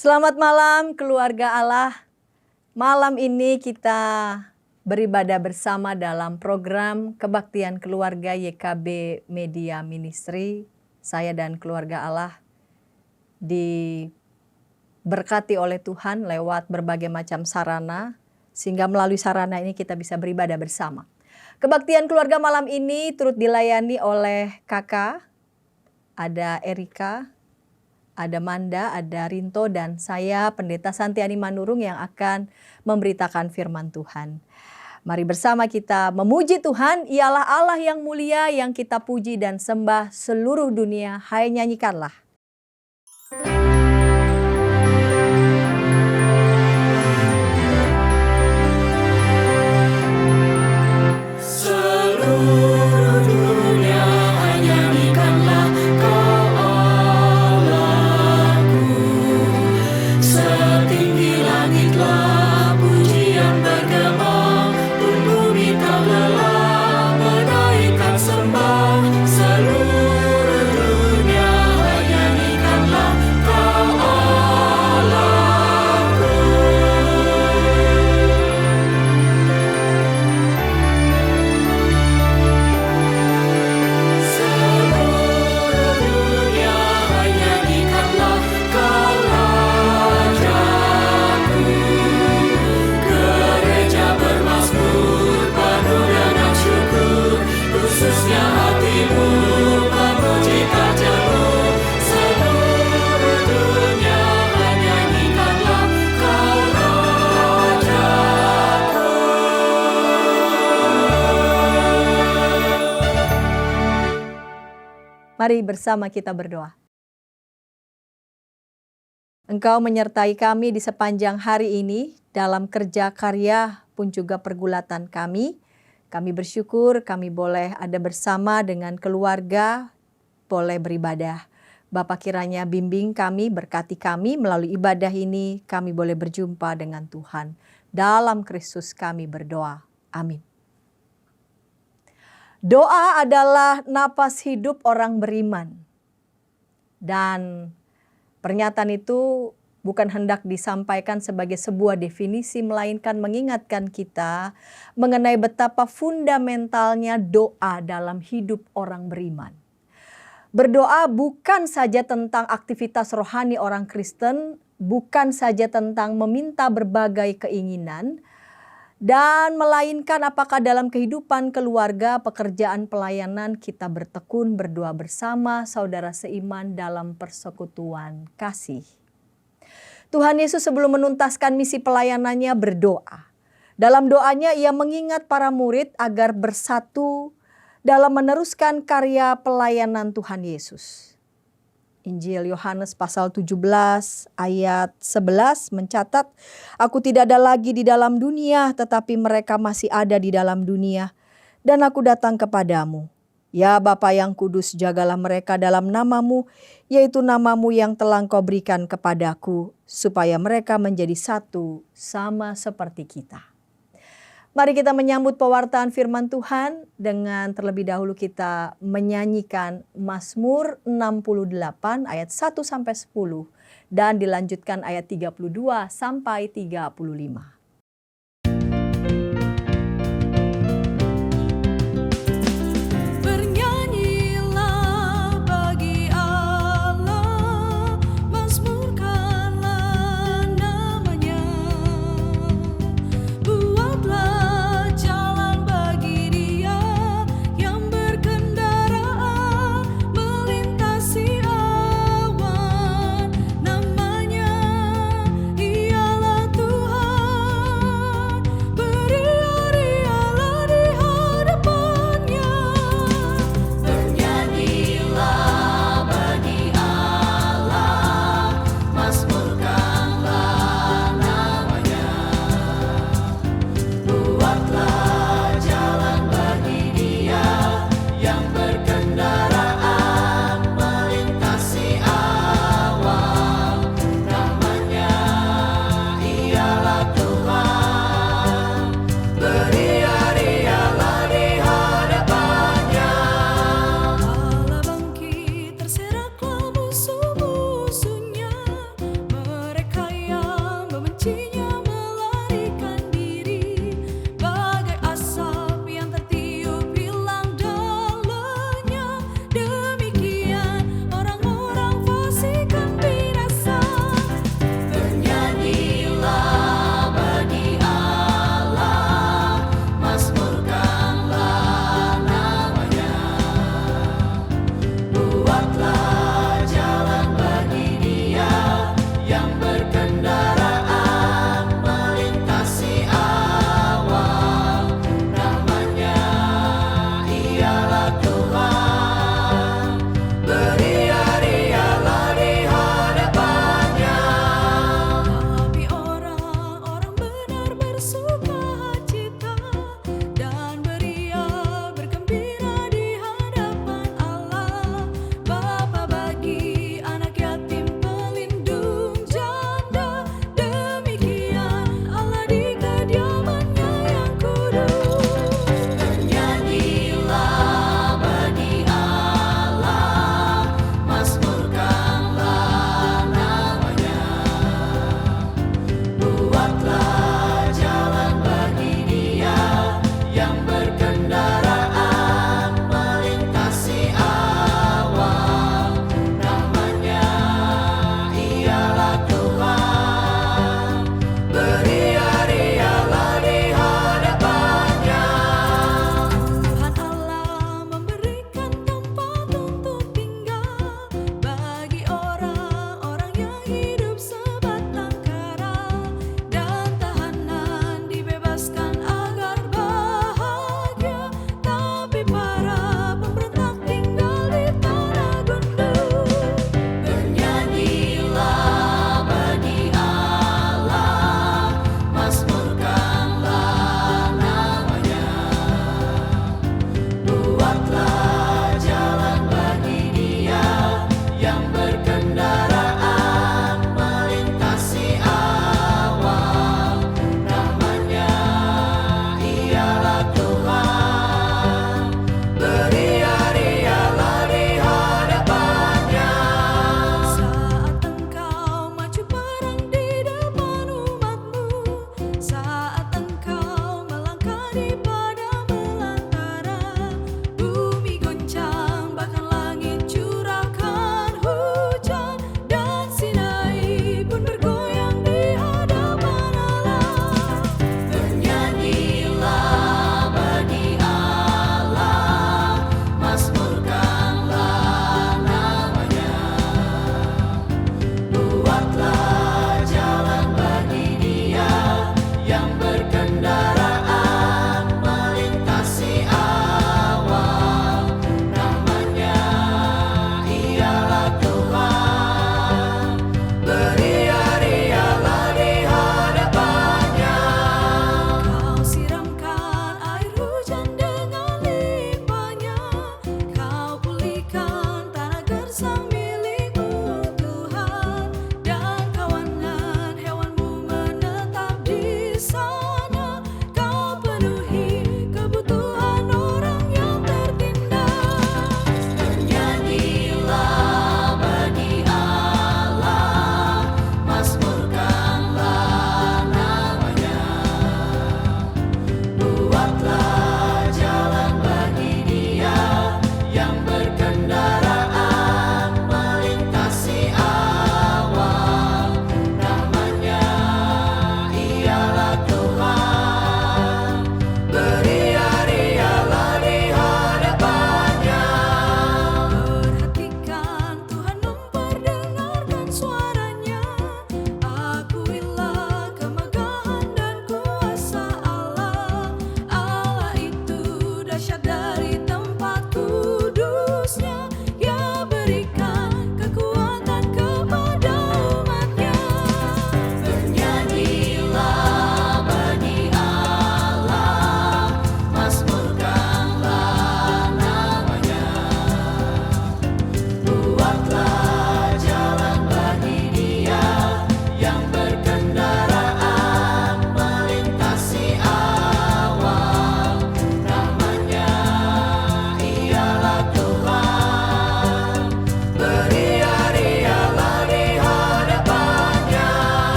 Selamat malam keluarga Allah. Malam ini kita beribadah bersama dalam program Kebaktian Keluarga YKB Media Ministry. Saya dan keluarga Allah diberkati oleh Tuhan lewat berbagai macam sarana, sehingga melalui sarana ini kita bisa beribadah bersama. Kebaktian keluarga malam ini turut dilayani oleh kakak, ada Erika, ada Manda, ada Rinto, dan saya Pendeta Santiani Manurung yang akan memberitakan firman Tuhan. Mari bersama kita memuji Tuhan, ialah Allah yang mulia yang kita puji dan sembah seluruh dunia. Hai, nyanyikanlah. Mari bersama kita berdoa. Engkau menyertai kami di sepanjang hari ini dalam kerja karya pun juga pergulatan kami. Kami bersyukur kami boleh ada bersama dengan keluarga, boleh beribadah. Bapa kiranya bimbing kami, berkati kami melalui ibadah ini, kami boleh berjumpa dengan Tuhan. Dalam Kristus kami berdoa. Amin. Doa adalah napas hidup orang beriman. Dan pernyataan itu bukan hendak disampaikan sebagai sebuah definisi, melainkan mengingatkan kita mengenai betapa fundamentalnya doa dalam hidup orang beriman. Berdoa bukan saja tentang aktivitas rohani orang Kristen, bukan saja tentang meminta berbagai keinginan, dan melainkan apakah dalam kehidupan keluarga, pekerjaan, pelayanan kita bertekun berdoa bersama saudara seiman dalam persekutuan kasih. Tuhan Yesus sebelum menuntaskan misi pelayanannya berdoa. Dalam doanya ia mengingat para murid agar bersatu dalam meneruskan karya pelayanan Tuhan Yesus. Injil Yohanes pasal 17 ayat 11 mencatat, "Aku tidak ada lagi di dalam dunia, tetapi mereka masih ada di dalam dunia, dan aku datang kepadamu. Ya Bapa yang kudus, jagalah mereka dalam namamu, yaitu namamu yang telah Engkau berikan kepadaku, supaya mereka menjadi satu sama seperti kita." Mari kita menyambut pewartaan firman Tuhan dengan terlebih dahulu kita menyanyikan Mazmur 68 ayat 1 sampai 10 dan dilanjutkan ayat 32 sampai 35. Mereka sucinya melarikan diri, bagai asap yang tertiup hilang dan lenyap. Demikian orang-orang fasik kan binasa. Bernyanyilah bagi Allah, mazmurkanlah namanya. Buatlah jalan bagi Dia yang berkendaraan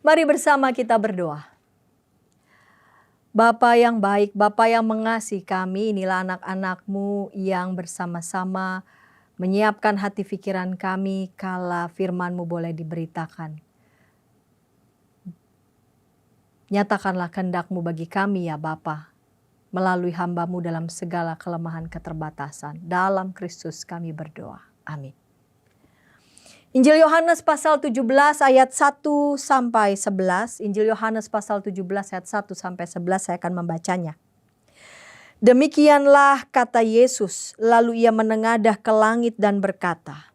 Mari bersama kita berdoa. Bapa yang baik, Bapa yang mengasihi kami, inilah anak-anak-Mu yang bersama-sama menyiapkan hati pikiran kami kala firman-Mu boleh diberitakan. Nyatakanlah kehendak-Mu bagi kami ya Bapa, melalui hamba-Mu dalam segala kelemahan keterbatasan. Dalam Kristus kami berdoa. Amin. Injil Yohanes pasal 17 ayat 1 sampai 11. Injil Yohanes pasal 17 ayat 1 sampai 11 saya akan membacanya. Demikianlah kata Yesus, lalu ia menengadah ke langit dan berkata,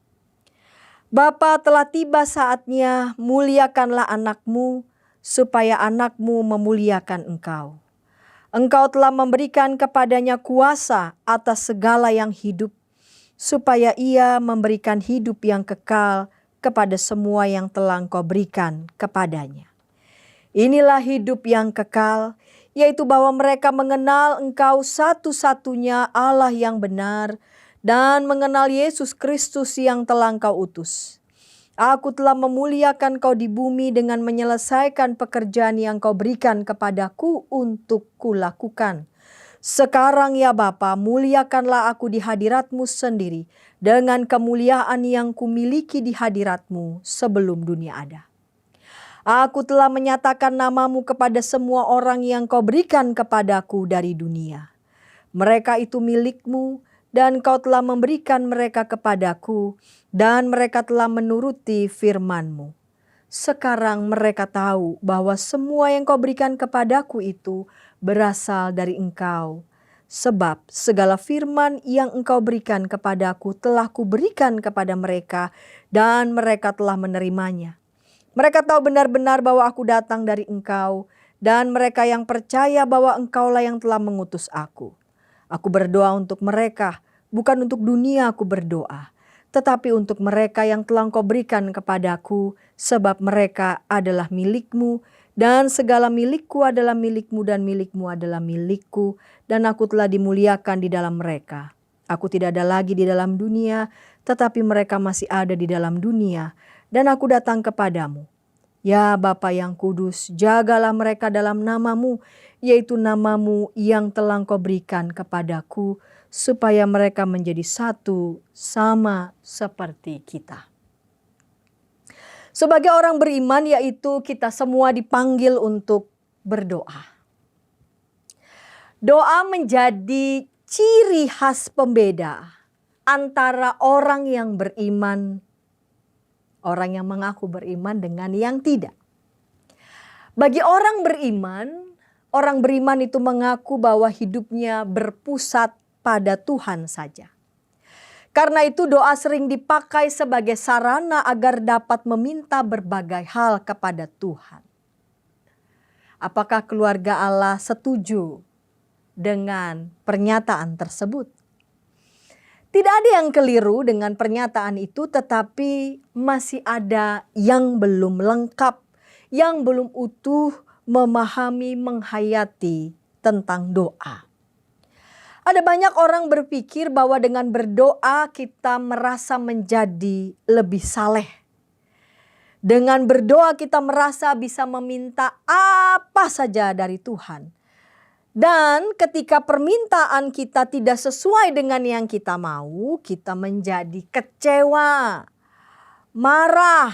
Bapa, telah tiba saatnya, muliakanlah anakmu, supaya anakmu memuliakan engkau. Engkau telah memberikan kepadanya kuasa atas segala yang hidup, supaya ia memberikan hidup yang kekal kepada semua yang telah Engkau berikan kepadanya. Inilah hidup yang kekal, yaitu bahwa mereka mengenal Engkau satu-satunya Allah yang benar, dan mengenal Yesus Kristus yang telah Engkau utus. Aku telah memuliakan Kau di bumi dengan menyelesaikan pekerjaan yang Kau berikan kepadaku untuk kulakukan. Sekarang ya Bapa, muliakanlah aku di hadirat-Mu sendiri dengan kemuliaan yang kumiliki di hadirat-Mu sebelum dunia ada. Aku telah menyatakan nama-Mu kepada semua orang yang Kau berikan kepadaku dari dunia. Mereka itu milik-Mu dan Kau telah memberikan mereka kepadaku dan mereka telah menuruti firman-Mu. Sekarang mereka tahu bahwa semua yang Kau berikan kepadaku itu berasal dari Engkau. Sebab segala firman yang Engkau berikan kepadaku telah kuberikan kepada mereka dan mereka telah menerimanya. Mereka tahu benar-benar bahwa aku datang dari Engkau dan mereka yang percaya bahwa Engkaulah yang telah mengutus aku. Aku berdoa untuk mereka, bukan untuk dunia aku berdoa, tetapi untuk mereka yang telah Engkau berikan kepadaku, sebab mereka adalah milik-Mu, dan segala milikku adalah milik-Mu dan milik-Mu adalah milikku, dan aku telah dimuliakan di dalam mereka. Aku tidak ada lagi di dalam dunia, tetapi mereka masih ada di dalam dunia, dan aku datang kepadamu. Ya Bapa yang kudus, jagalah mereka dalam nama-Mu, yaitu nama-Mu yang telah Engkau berikan kepadaku, supaya mereka menjadi satu sama seperti kita. Sebagai orang beriman, yaitu kita semua dipanggil untuk berdoa. Doa menjadi ciri khas pembeda antara orang yang beriman, orang yang mengaku beriman dengan yang tidak. Bagi orang beriman itu mengaku bahwa hidupnya berpusat pada Tuhan saja. Karena itu doa sering dipakai sebagai sarana agar dapat meminta berbagai hal kepada Tuhan. Apakah keluarga Allah setuju dengan pernyataan tersebut? Tidak ada yang keliru dengan pernyataan itu, tetapi masih ada yang belum lengkap, yang belum utuh memahami, menghayati tentang doa. Ada banyak orang berpikir bahwa dengan berdoa kita merasa menjadi lebih saleh. Dengan berdoa kita merasa bisa meminta apa saja dari Tuhan. Dan ketika permintaan kita tidak sesuai dengan yang kita mau, kita menjadi kecewa, marah.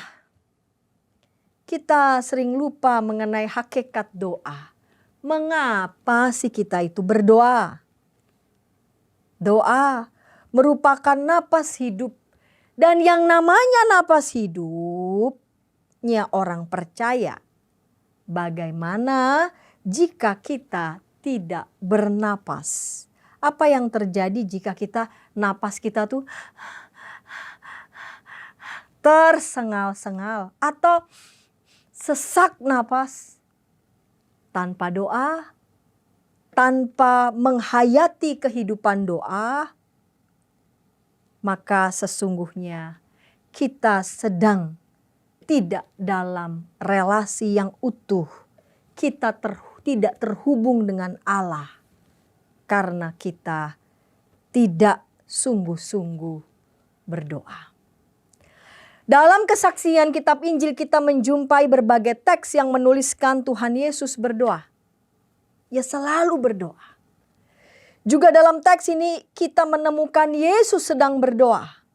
Kita sering lupa mengenai hakikat doa. Mengapa sih kita itu berdoa? Doa merupakan napas hidup, dan yang namanya napas hidupnya orang percaya. Bagaimana jika kita tidak bernapas? Apa yang terjadi jika napas kita tuh tersengal-sengal atau sesak napas? Tanpa doa, tanpa menghayati kehidupan doa, maka sesungguhnya kita sedang tidak dalam relasi yang utuh. Kita tidak terhubung dengan Allah karena kita tidak sungguh-sungguh berdoa. Dalam kesaksian kitab Injil kita menjumpai berbagai teks yang menuliskan Tuhan Yesus berdoa. Ia selalu berdoa. Juga dalam teks ini kita menemukan Yesus sedang berdoa.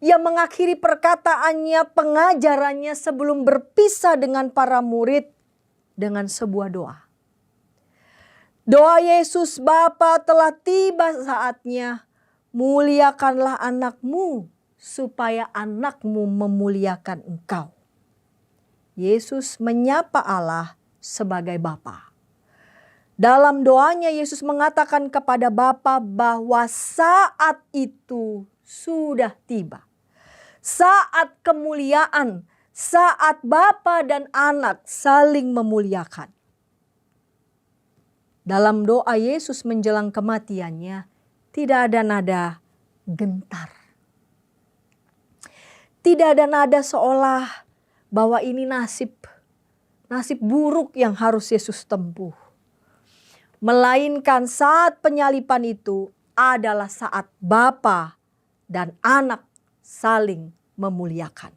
Ia mengakhiri perkataannya, pengajarannya sebelum berpisah dengan para murid dengan sebuah doa. Doa Yesus, Bapa, telah tiba saatnya, muliakanlah anakmu supaya anakmu memuliakan engkau. Yesus menyapa Allah sebagai Bapa. Dalam doanya Yesus mengatakan kepada Bapa bahwa saat itu sudah tiba. Saat kemuliaan, saat Bapa dan anak saling memuliakan. Dalam doa Yesus menjelang kematiannya, tidak ada nada gentar. Tidak ada nada seolah bahwa ini nasib buruk yang harus Yesus tempuh. Melainkan saat penyalipan itu adalah saat Bapa dan anak saling memuliakan.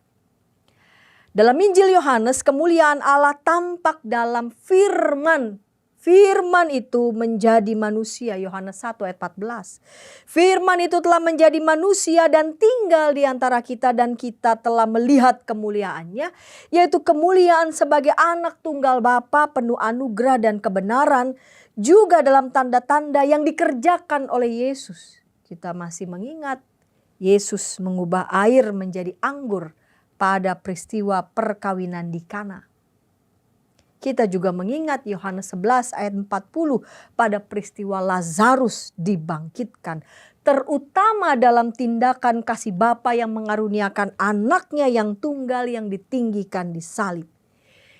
Dalam Injil Yohanes, kemuliaan Allah tampak dalam firman. Firman itu menjadi manusia, Yohanes 1 ayat 14. Firman itu telah menjadi manusia dan tinggal di antara kita, dan kita telah melihat kemuliaannya, yaitu kemuliaan sebagai anak tunggal Bapa penuh anugerah dan kebenaran, juga dalam tanda-tanda yang dikerjakan oleh Yesus. Kita masih mengingat Yesus mengubah air menjadi anggur pada peristiwa perkawinan di Kana. Kita juga mengingat Yohanes 11 ayat 40 pada peristiwa Lazarus dibangkitkan. Terutama dalam tindakan kasih Bapa yang mengaruniakan anaknya yang tunggal yang ditinggikan di salib.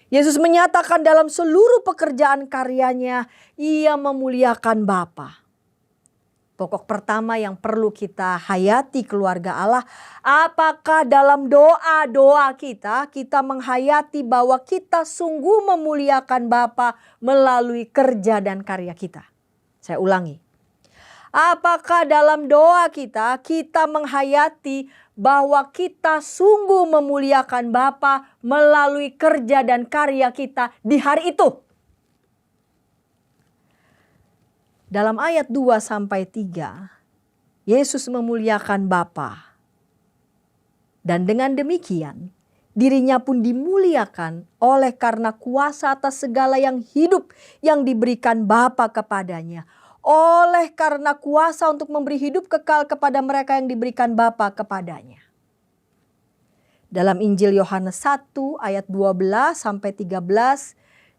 Yesus menyatakan dalam seluruh pekerjaan karyanya, ia memuliakan Bapa. Pokok pertama yang perlu kita hayati keluarga Allah, apakah dalam doa-doa kita menghayati bahwa kita sungguh memuliakan Bapa melalui kerja dan karya kita. Saya ulangi. Apakah dalam doa kita menghayati bahwa kita sungguh memuliakan Bapa melalui kerja dan karya kita di hari itu? Dalam ayat 2-3, Yesus memuliakan Bapa. Dan dengan demikian, dirinya pun dimuliakan oleh karena kuasa atas segala yang hidup yang diberikan Bapa kepadanya. Oleh karena kuasa untuk memberi hidup kekal kepada mereka yang diberikan Bapa kepadanya. Dalam Injil Yohanes 1 ayat 12-13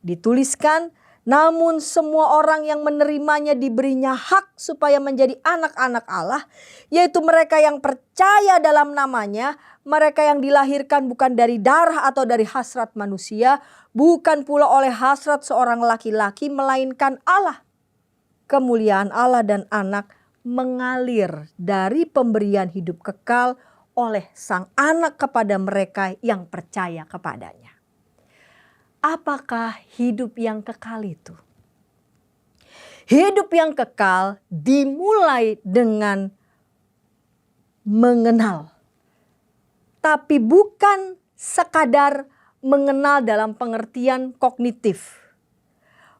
dituliskan, namun semua orang yang menerimanya diberinya hak supaya menjadi anak-anak Allah, yaitu mereka yang percaya dalam namanya, mereka yang dilahirkan bukan dari darah atau dari hasrat manusia, bukan pula oleh hasrat seorang laki-laki, melainkan Allah. Kemuliaan Allah dan anak mengalir dari pemberian hidup kekal oleh sang anak kepada mereka yang percaya kepadanya. Apakah hidup yang kekal itu? Hidup yang kekal dimulai dengan mengenal. Tapi bukan sekadar mengenal dalam pengertian kognitif.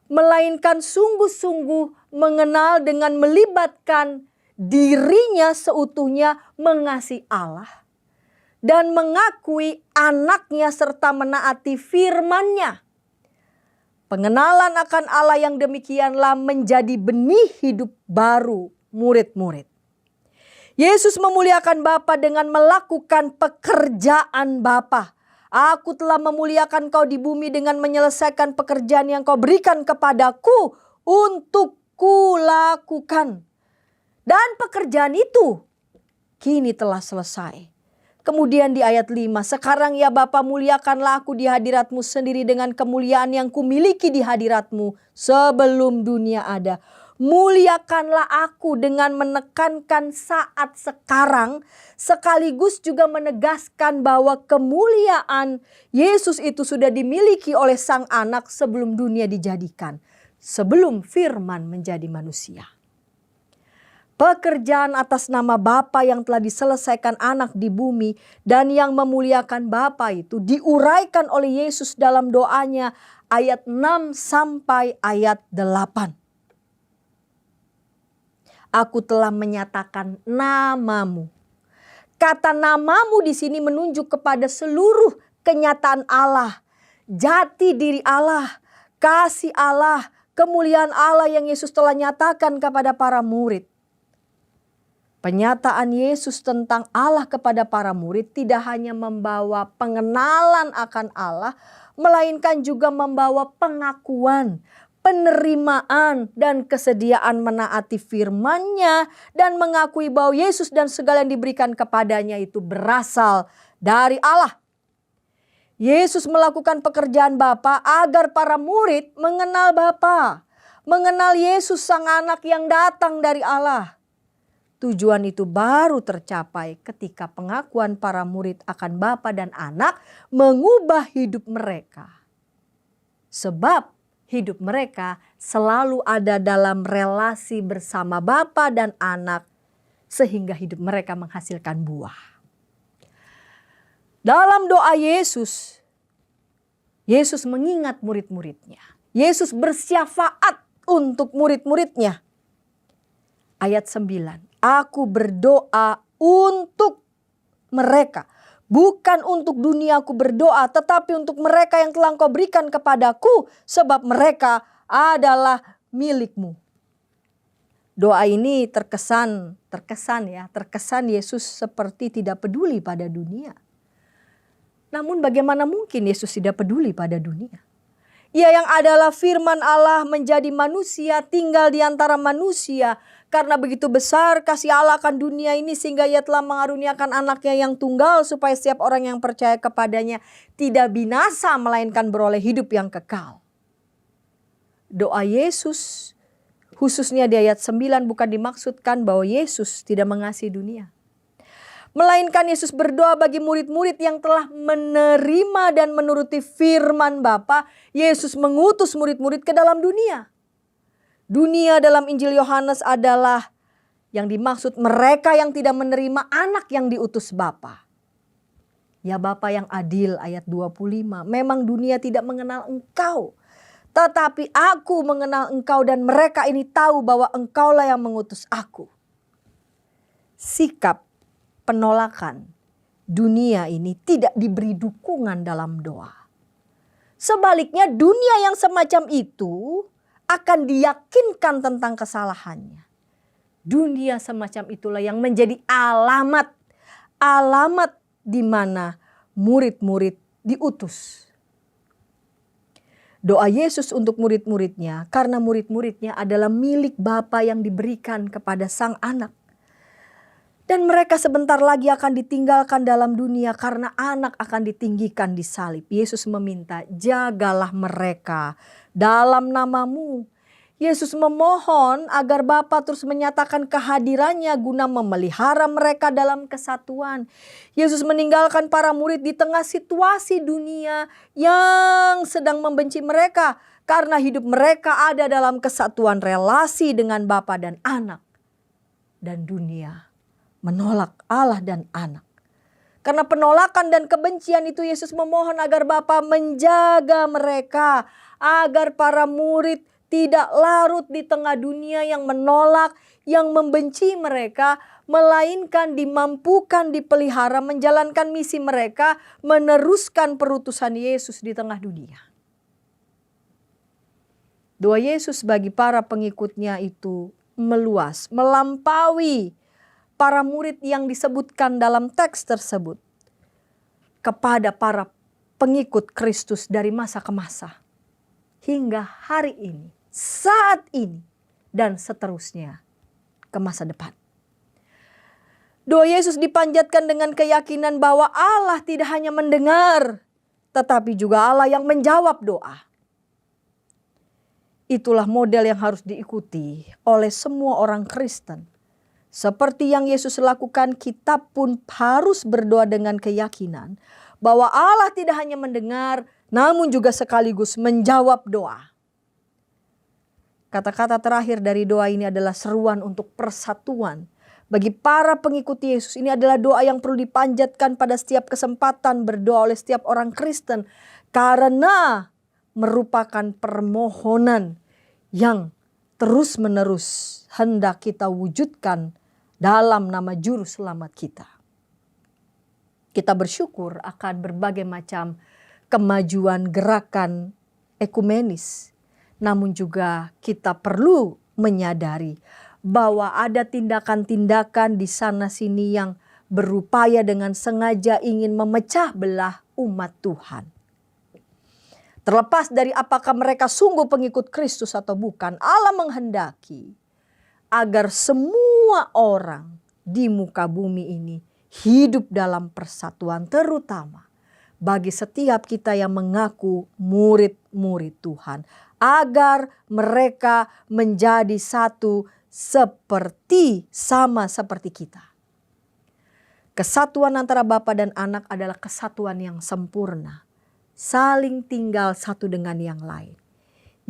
Melainkan sungguh-sungguh mengenal dengan melibatkan dirinya seutuhnya mengasihi Allah. Dan mengakui anaknya serta menaati firman-Nya. Pengenalan akan Allah yang demikianlah menjadi benih hidup baru murid-murid. Yesus memuliakan Bapa dengan melakukan pekerjaan Bapa. Aku telah memuliakan kau di bumi dengan menyelesaikan pekerjaan yang kau berikan kepadaku untuk kulakukan. Dan pekerjaan itu kini telah selesai. Kemudian di ayat 5, sekarang ya Bapa, muliakanlah aku di hadiratmu sendiri dengan kemuliaan yang kumiliki di hadiratmu sebelum dunia ada. Muliakanlah aku dengan menekankan saat sekarang, sekaligus juga menegaskan bahwa kemuliaan Yesus itu sudah dimiliki oleh sang anak sebelum dunia dijadikan. Sebelum firman menjadi manusia. pekerjaan atas nama Bapa yang telah diselesaikan anak di bumi dan yang memuliakan Bapa itu diuraikan oleh Yesus dalam doanya ayat 6 sampai ayat 8. Aku telah menyatakan namamu. Kata namamu di sini menunjuk kepada seluruh kenyataan Allah, jati diri Allah, kasih Allah, kemuliaan Allah yang Yesus telah nyatakan kepada para murid. Penyataan Yesus tentang Allah kepada para murid tidak hanya membawa pengenalan akan Allah, melainkan juga membawa pengakuan, penerimaan, dan kesediaan menaati firman-Nya dan mengakui bahwa Yesus dan segala yang diberikan kepadanya itu berasal dari Allah. Yesus melakukan pekerjaan Bapa agar para murid mengenal Bapa, mengenal Yesus sang anak yang datang dari Allah. Tujuan itu baru tercapai ketika pengakuan para murid akan Bapa dan Anak mengubah hidup mereka. Sebab hidup mereka selalu ada dalam relasi bersama Bapa dan Anak sehingga hidup mereka menghasilkan buah. Dalam doa Yesus, Yesus mengingat murid-muridnya. Yesus bersyafaat untuk murid-muridnya. Ayat 9. Aku berdoa untuk mereka. Bukan untuk dunia aku berdoa, tetapi untuk mereka yang telah Engkau berikan kepadaku, sebab mereka adalah milik-Mu. Doa ini terkesan Yesus seperti tidak peduli pada dunia. Namun bagaimana mungkin Yesus tidak peduli pada dunia? Ia yang adalah firman Allah menjadi manusia, tinggal di antara manusia. Karena begitu besar kasih Allah akan dunia ini sehingga Ia telah mengaruniakan anaknya yang tunggal supaya setiap orang yang percaya kepadanya tidak binasa melainkan beroleh hidup yang kekal. Doa Yesus khususnya di ayat 9 bukan dimaksudkan bahwa Yesus tidak mengasihi dunia. Melainkan Yesus berdoa bagi murid-murid yang telah menerima dan menuruti firman Bapa. Yesus mengutus murid-murid ke dalam dunia. Dunia dalam Injil Yohanes adalah yang dimaksud mereka yang tidak menerima anak yang diutus Bapa. Ya Bapa yang adil ayat 25. Memang dunia tidak mengenal Engkau. Tetapi aku mengenal Engkau dan mereka ini tahu bahwa Engkaulah yang mengutus aku. Sikap penolakan dunia ini tidak diberi dukungan dalam doa. Sebaliknya dunia yang semacam itu akan diyakinkan tentang kesalahannya. Dunia semacam itulah yang menjadi alamat di mana murid-murid diutus. Doa Yesus untuk murid-muridnya karena murid-muridnya adalah milik Bapa yang diberikan kepada sang anak. Dan mereka sebentar lagi akan ditinggalkan dalam dunia karena anak akan ditinggikan di salib. Yesus meminta, jagalah mereka dalam namamu. Yesus memohon agar Bapa terus menyatakan kehadirannya guna memelihara mereka dalam kesatuan. Yesus meninggalkan para murid di tengah situasi dunia yang sedang membenci mereka. Karena hidup mereka ada dalam kesatuan relasi dengan Bapa dan Anak. Dan dunia menolak Allah dan Anak. Karena penolakan dan kebencian itu Yesus memohon agar Bapa menjaga mereka. Agar para murid tidak larut di tengah dunia yang menolak, yang membenci mereka. Melainkan dimampukan, dipelihara, menjalankan misi mereka. Meneruskan perutusan Yesus di tengah dunia. Doa Yesus bagi para pengikutnya itu meluas, melampaui para murid yang disebutkan dalam teks tersebut kepada para pengikut Kristus dari masa ke masa hingga hari ini, saat ini, dan seterusnya ke masa depan. Doa Yesus dipanjatkan dengan keyakinan bahwa Allah tidak hanya mendengar, tetapi juga Allah yang menjawab doa. Itulah model yang harus diikuti oleh semua orang Kristen. Seperti yang Yesus lakukan, kita pun harus berdoa dengan keyakinan bahwa Allah tidak hanya mendengar, namun juga sekaligus menjawab doa. Kata-kata terakhir dari doa ini adalah seruan untuk persatuan. Bagi para pengikut Yesus, ini adalah doa yang perlu dipanjatkan pada setiap kesempatan berdoa oleh setiap orang Kristen. Karena merupakan permohonan yang terus-menerus hendak kita wujudkan dalam nama Juru Selamat kita. Kita bersyukur akan berbagai macam kemajuan gerakan ekumenis. Namun juga kita perlu menyadari bahwa ada tindakan-tindakan di sana-sini yang berupaya dengan sengaja ingin memecah belah umat Tuhan. Terlepas dari apakah mereka sungguh pengikut Kristus atau bukan, Allah menghendaki agar semua orang di muka bumi ini hidup dalam persatuan, terutama bagi setiap kita yang mengaku murid-murid Tuhan, agar mereka menjadi satu sama seperti kita. Kesatuan antara Bapa dan Anak adalah kesatuan yang sempurna, saling tinggal satu dengan yang lain.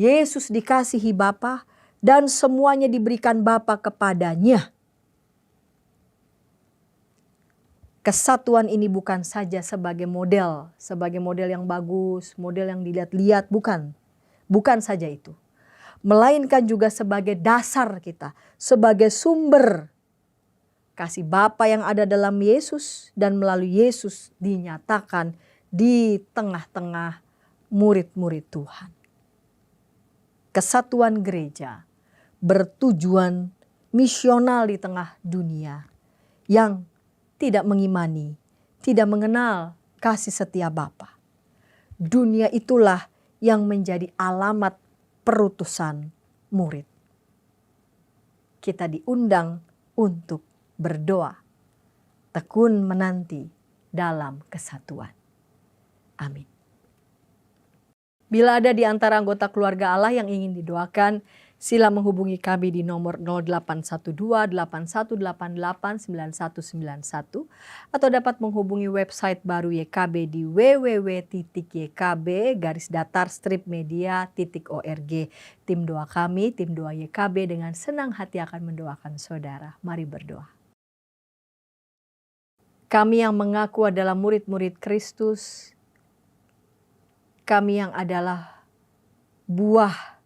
Yesus dikasihi Bapa dan semuanya diberikan Bapa kepadanya. Kesatuan ini bukan saja sebagai model yang bagus, model yang dilihat-lihat, bukan saja itu. Melainkan juga sebagai dasar kita, sebagai sumber kasih Bapa yang ada dalam Yesus dan melalui Yesus dinyatakan di tengah-tengah murid-murid Tuhan. Kesatuan gereja bertujuan misional di tengah dunia yang tidak mengimani, tidak mengenal kasih setia Bapa. Dunia itulah yang menjadi alamat perutusan murid. Kita diundang untuk berdoa, tekun menanti dalam kesatuan. Amin. Bila ada di antara anggota keluarga Allah yang ingin didoakan, sila menghubungi kami di nomor 0812-8188-9191 atau dapat menghubungi website baru YKB di www.ykb-media.org. Tim doa kami, tim doa YKB dengan senang hati akan mendoakan saudara. Mari berdoa. Kami yang mengaku adalah murid-murid Kristus, kami yang adalah buah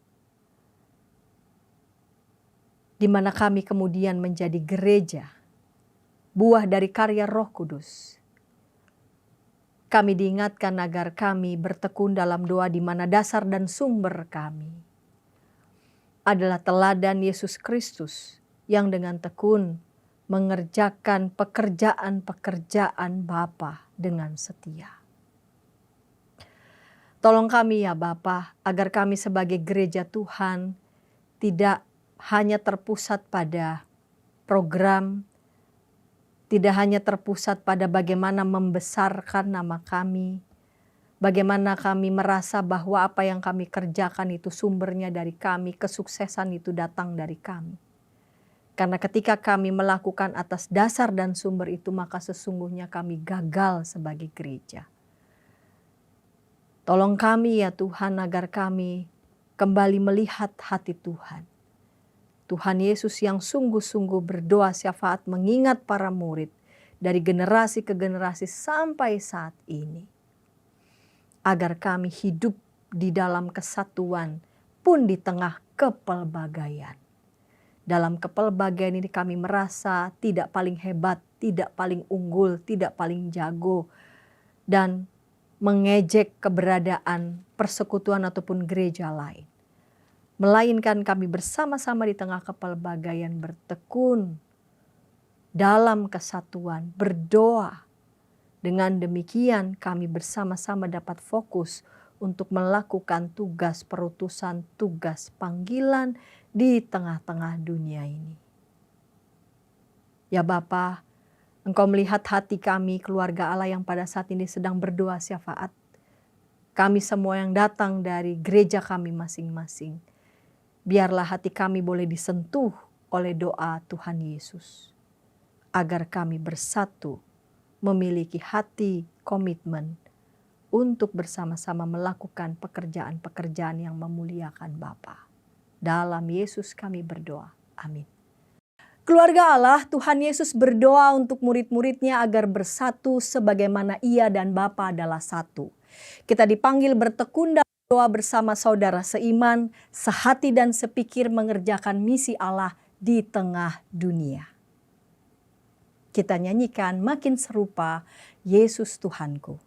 di mana kami kemudian menjadi gereja, buah dari karya Roh Kudus. Kami diingatkan agar kami bertekun dalam doa di mana dasar dan sumber kami adalah teladan Yesus Kristus yang dengan tekun mengerjakan pekerjaan-pekerjaan Bapa dengan setia. Tolong kami ya Bapa, agar kami sebagai gereja Tuhan tidak hanya terpusat pada program, tidak hanya terpusat pada bagaimana membesarkan nama kami, bagaimana kami merasa bahwa apa yang kami kerjakan itu sumbernya dari kami, kesuksesan itu datang dari kami. Karena ketika kami melakukan atas dasar dan sumber itu, maka sesungguhnya kami gagal sebagai gereja. Tolong kami ya Tuhan agar kami kembali melihat hati Tuhan. Tuhan Yesus yang sungguh-sungguh berdoa syafaat mengingat para murid dari generasi ke generasi sampai saat ini. Agar kami hidup di dalam kesatuan pun di tengah kepelbagaian. Dalam kepelbagaian ini kami merasa tidak paling hebat, tidak paling unggul, tidak paling jago. Dan mengejek keberadaan persekutuan ataupun gereja lain. Melainkan kami bersama-sama di tengah kepelbagaian bertekun dalam kesatuan, berdoa. Dengan demikian kami bersama-sama dapat fokus untuk melakukan tugas perutusan, tugas panggilan di tengah-tengah dunia ini. Ya Bapa, Engkau melihat hati kami, keluarga Allah yang pada saat ini sedang berdoa syafaat. Kami semua yang datang dari gereja kami masing-masing. Biarlah hati kami boleh disentuh oleh doa Tuhan Yesus. Agar kami bersatu, memiliki hati komitmen untuk bersama-sama melakukan pekerjaan-pekerjaan yang memuliakan Bapa. Dalam Yesus kami berdoa. Amin. Keluarga Allah, Tuhan Yesus berdoa untuk murid-muridnya agar bersatu sebagaimana Ia dan Bapa adalah satu. Kita dipanggil bertekun dalam doa bersama saudara seiman, sehati dan sepikir mengerjakan misi Allah di tengah dunia. Kita nyanyikan Makin Serupa Yesus Tuhanku.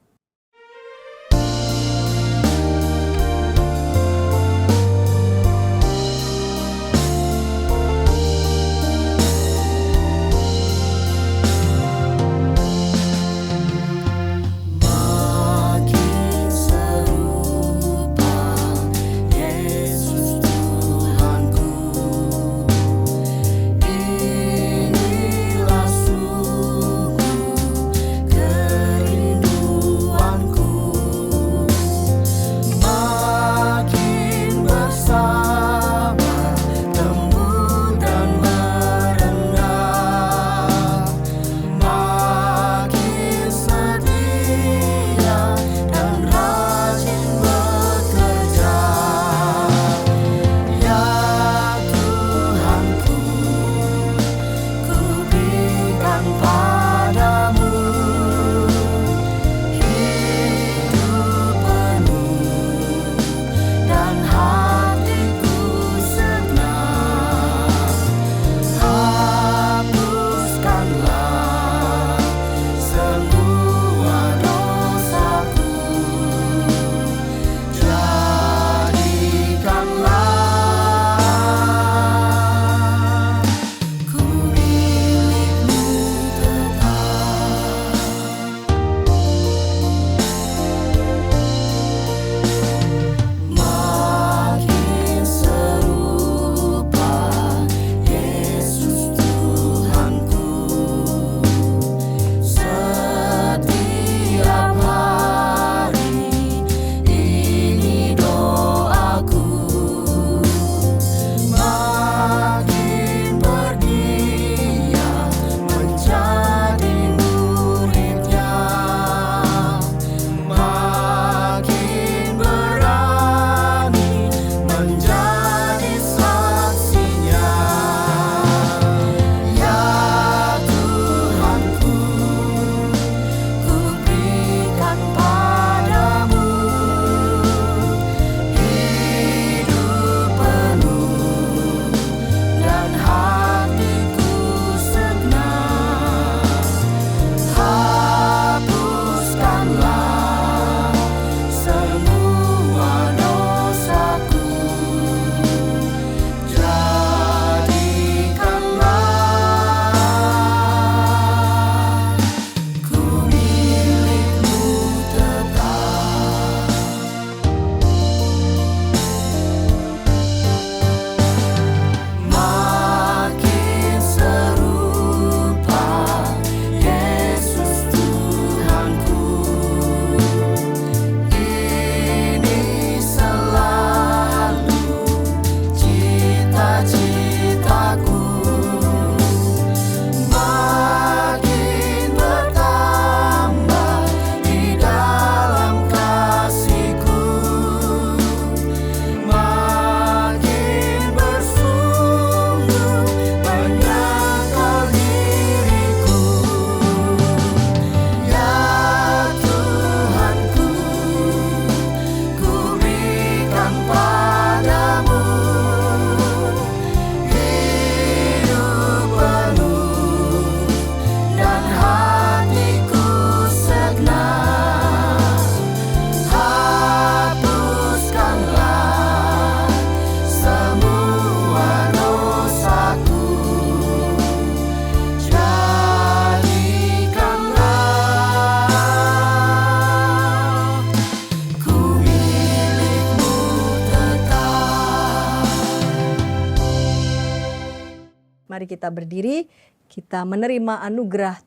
Mari kita berdiri, kita menerima anugerah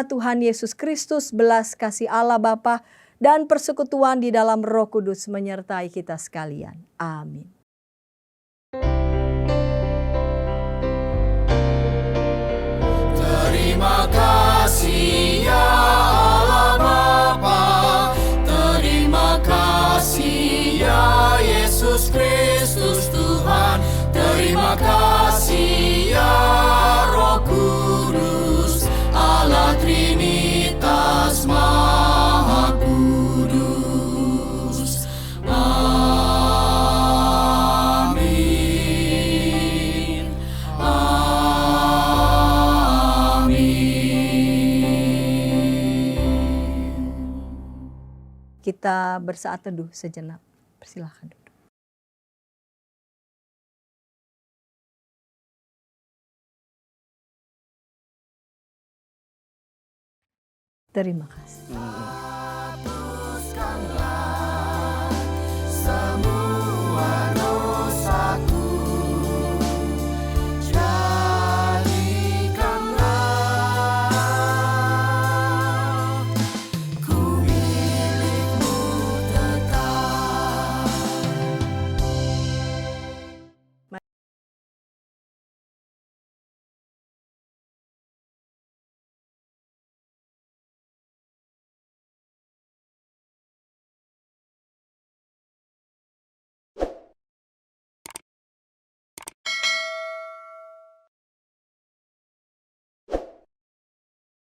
Tuhan Yesus Kristus, belas kasih Allah Bapa, dan persekutuan di dalam Roh Kudus menyertai kita sekalian. Amin. Terima kasih ya Allah Bapa, terima kasih ya Yesus Kristus. kita bersaat teduh sejenak. Persilahkan. Terima kasih.